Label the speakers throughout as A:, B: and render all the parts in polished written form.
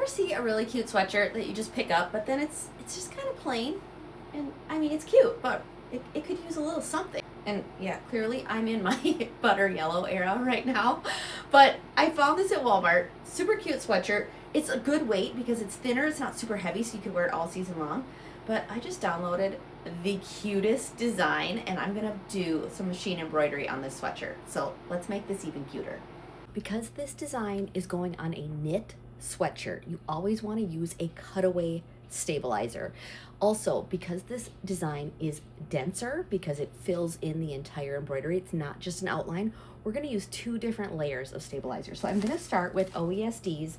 A: ever see a really cute sweatshirt that you just pick up, but then it's just kind of plain? And I mean, it's cute, but it could use a little something. And yeah, clearly I'm in my butter yellow era right now. But I found this at Walmart. Super cute sweatshirt. It's a good weight because it's thinner. It's not super heavy, so you could wear it all season long. But I just downloaded the cutest design, and I'm gonna do some machine embroidery on this sweatshirt. So let's make this even cuter. Because this design is going on a knit sweatshirt, you always want to use a cutaway stabilizer. Also, because this design is denser, because it fills in the entire embroidery, it's not just an outline, we're going to use 2 different layers of stabilizer. So I'm going to start with OESD's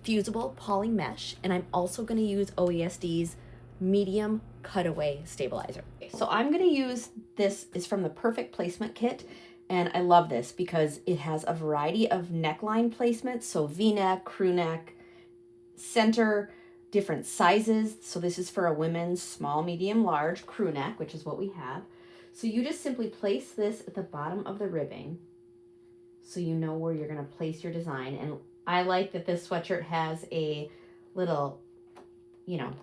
A: Fusible Poly Mesh, and I'm also going to use OESD's medium cutaway stabilizer. So I'm going to use this, is from the Perfect Placement Kit. And I love this because it has a variety of neckline placements. So V-neck, crew neck, center, different sizes. So this is for a women's small, medium, large crew neck, which is what we have. So you just simply place this at the bottom of the ribbing so you know where you're going to place your design. And I like that this sweatshirt has a little, you know,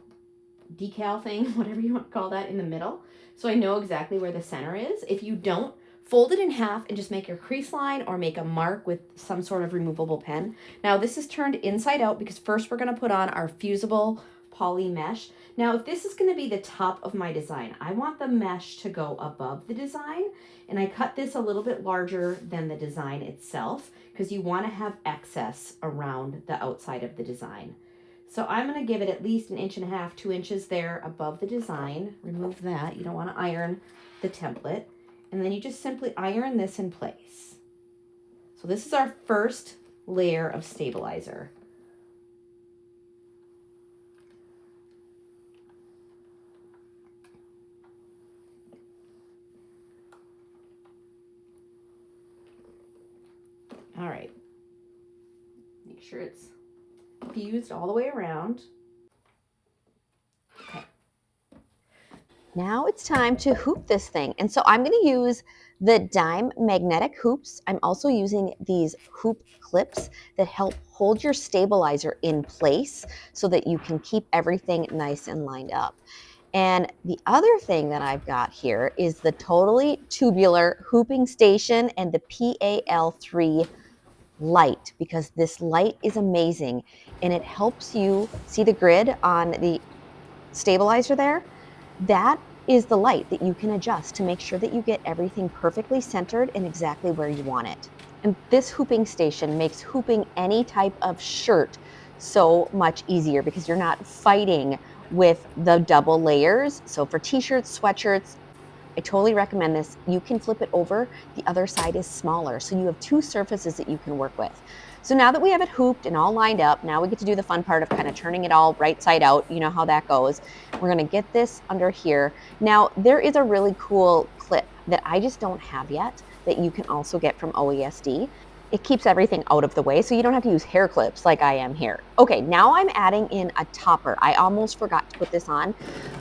A: decal thing, whatever you want to call that, in the middle. So I know exactly where the center is. If you don't, fold it in half and just make your crease line or make a mark with some sort of removable pen. Now this is turned inside out because first we're going to put on our Fusible Poly Mesh. Now if this is going to be the top of my design, I want the mesh to go above the design, and I cut this a little bit larger than the design itself because you want to have excess around the outside of the design. So I'm going to give it at least 1.5 inches, 2 inches there above the design. Remove that. You don't want to iron the template. And then you just simply iron this in place. So this is our first layer of stabilizer. All right. Make sure it's fused all the way around. Okay. Now it's time to hoop this thing. And so I'm going to use the dime magnetic hoops. I'm also using these hoop clips that help hold your stabilizer in place so that you can keep everything nice and lined up. And the other thing that I've got here is the totally tubular hooping station and the PAL3 Light, because this light is amazing and it helps you see the grid on the stabilizer there. That is the light that you can adjust to make sure that you get everything perfectly centered and exactly where you want it. And this hooping station makes hooping any type of shirt so much easier because you're not fighting with the double layers. So for t-shirts, sweatshirts, I totally recommend this. You can flip it over. The other side is smaller. So you have 2 surfaces that you can work with. So now that we have it hooped and all lined up, now we get to do the fun part of kind of turning it all right side out. You know how that goes. We're going to get this under here. Now, there is a really cool clip that I just don't have yet that you can also get from OESD. It keeps everything out of the way, so you don't have to use hair clips like I am here. Okay, now I'm adding in a topper. I almost forgot to put this on.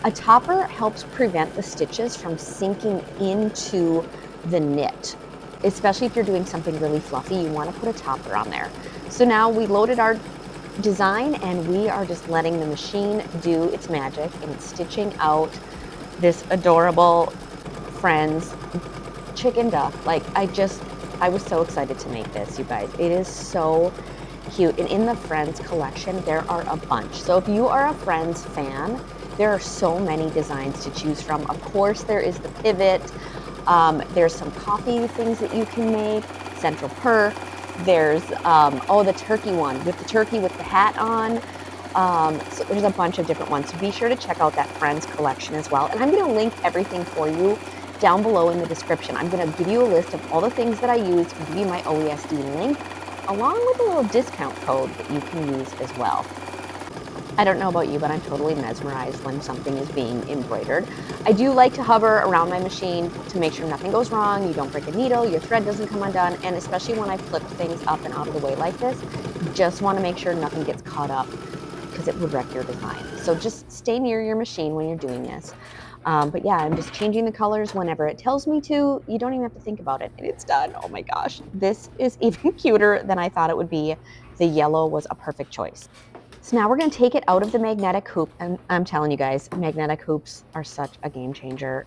A: A topper helps prevent the stitches from sinking into the knit. Especially if you're doing something really fluffy, you want to put a topper on there. So now we loaded our design and we are just letting the machine do its magic, and it's stitching out this adorable Friends chicken duck. Like I was so excited to make this, you guys. It is so cute. And in the Friends collection, there are a bunch. So if you are a Friends fan, there are so many designs to choose from. Of course, there is the pivot. There's some coffee things that you can make, Central Perk. There's, the turkey one with the turkey with the hat on. So there's a bunch of different ones. So be sure to check out that Friends collection as well. And I'm going to link everything for you down below in the description. I'm going to give you a list of all the things that I use and give you my OESD link, along with a little discount code that you can use as well. I don't know about you, but I'm totally mesmerized when something is being embroidered. I do like to hover around my machine to make sure nothing goes wrong, you don't break a needle, your thread doesn't come undone, and especially when I flip things up and out of the way like this, you just want to make sure nothing gets caught up because it would wreck your design. So just stay near your machine when you're doing this. But yeah, I'm just changing the colors whenever it tells me to. You don't even have to think about it, and it's done. Oh my gosh, this is even cuter than I thought it would be. The yellow was a perfect choice. So now we're going to take it out of the magnetic hoop. And I'm telling you guys, magnetic hoops are such a game changer.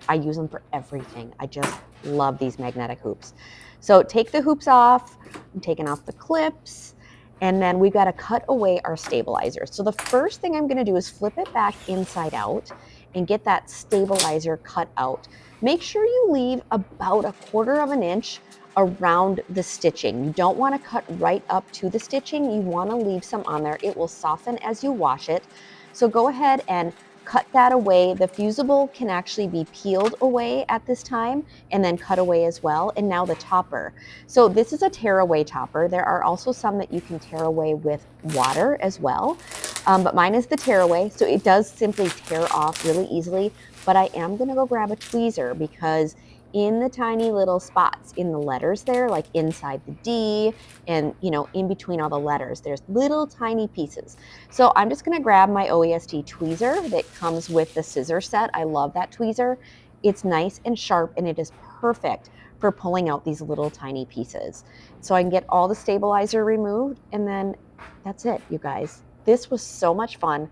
A: I use them for everything. I just love these magnetic hoops. So take the hoops off. I'm taking off the clips. And then we've got to cut away our stabilizer. So the first thing I'm going to do is flip it back inside out and get that stabilizer cut out. Make sure you leave about 1/4 of an inch around the stitching. You don't want to cut right up to the stitching. You want to leave some on there. It will soften as you wash it. So go ahead and cut that away. The fusible can actually be peeled away at this time and then cut away as well. And now the topper. So this is a tear away topper. There are also some that you can tear away with water as well. But mine is the tear away. So it does simply tear off really easily. But I am going to go grab a tweezer because in the tiny little spots in the letters there, like inside the D and, in between all the letters, there's little tiny pieces. So I'm just going to grab my OESD tweezer that comes with the scissor set. I love that tweezer. It's nice and sharp and it is perfect for pulling out these little tiny pieces. So I can get all the stabilizer removed and then that's it, you guys. This was so much fun,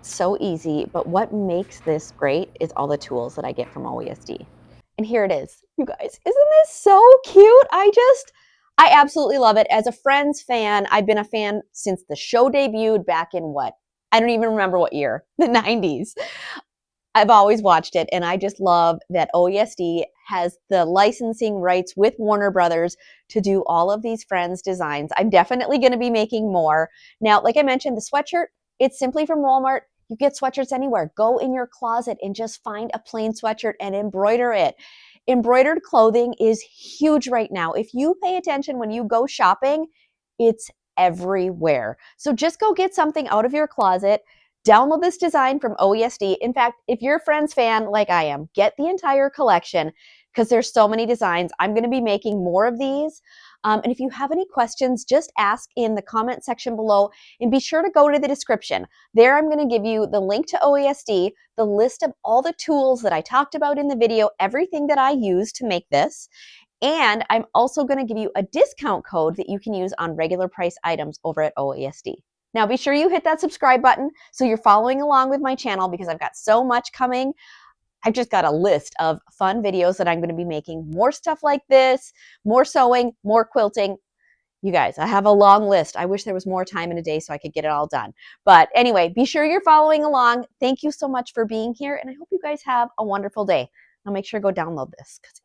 A: so easy, but what makes this great is all the tools that I get from OESD. And here it is. You guys, isn't this so cute? I absolutely love it. As a Friends fan, I've been a fan since the show debuted back in what? I don't even remember what year, the 90s. I've always watched it, and I just love that OESD has the licensing rights with Warner Brothers to do all of these Friends designs. I'm definitely going to be making more. Now, like I mentioned, the sweatshirt, it's simply from Walmart. You get sweatshirts anywhere. Go in your closet and just find a plain sweatshirt and embroider it. Embroidered clothing is huge right now. If you pay attention when you go shopping, it's everywhere. So just go get something out of your closet. Download this design from OESD. In fact, if you're a Friends fan like I am, get the entire collection because there's so many designs. I'm going to be making more of these. And if you have any questions, just ask in the comment section below and be sure to go to the description. There I'm going to give you the link to OESD, the list of all the tools that I talked about in the video, everything that I use to make this. And I'm also going to give you a discount code that you can use on regular price items over at OESD. Now be sure you hit that subscribe button so you're following along with my channel because I've got so much coming. I've just got a list of fun videos that I'm going to be making. More stuff like this, more sewing, more quilting. You guys, I have a long list. I wish there was more time in a day so I could get it all done. But anyway, be sure you're following along. Thank you so much for being here, and I hope you guys have a wonderful day. Now make sure to go download this because